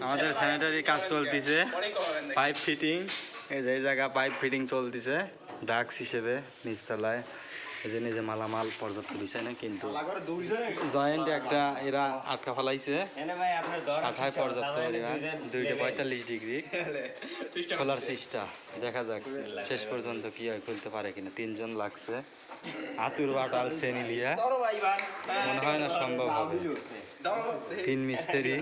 আমাদের স্যানিটারি কাজ চলতেছে, পাইপ ফিটিং। এই যে এই জায়গা পাইপ ফিটিং চলতেছে ডাক্স হিসেবে নিচতলায়। এই যে নিজে মালামাল পর্যাপ্ত দিছে না, কিন্তু জয়েন্ট একটা এরা আটকা ফেলাইছে আঠায় পর্যাপ্ত পরিমাণ। 245 ডিগ্রি খোলার চেষ্টা, দেখা যাক শেষ পর্যন্ত কি হয়, খুলতে পারে কিনা। 3 জন লাগছে, আতুর বাটাল শ্রেণী লিয়া, মনে হয় না সম্ভব হবে। 3 মিস্ত্রি।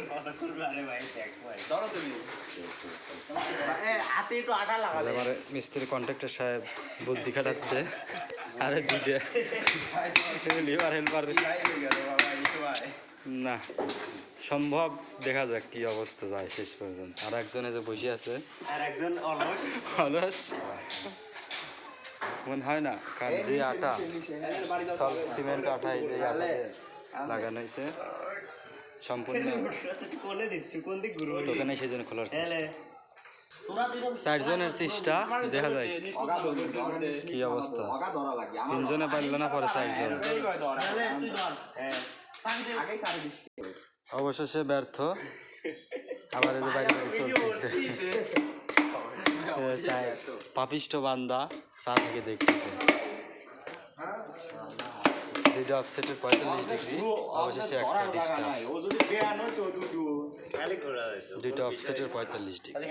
মিস্ত্রি কন্ট্রাক্টর সাহেব বুদ্ধি খাটাচ্ছে, আরে দুইটা লিভার হেল্পার না সম্ভব। দেখা যাক কি অবস্থা যায় শেষ পর্যন্ত। আর একজনে যে বসে আছে অলস, মনে হয় না, কারণ যে আটা সব সিমেন্ট আটা, এই যে আটা লাগানো হয়েছে সম্পূর্ণ দোকানে, সেই জন্য খোলার চেষ্টা। 4 জনের চেষ্টা, দেখা যায় কি অবস্থা। 3 জনে পারল না, পরে 4 জন। অবশেষে ব্যর্থ। আবার এই যে বাইরে চলতেছে, পাপিষ্ট বান্দা চা থেকে দেখতেছে। 2টা অফসেটের 45 ডিগ্রি, অবশেষে একটা ডিস্টার্ব। 2টা অফসেটের 45 ডিগ্রি।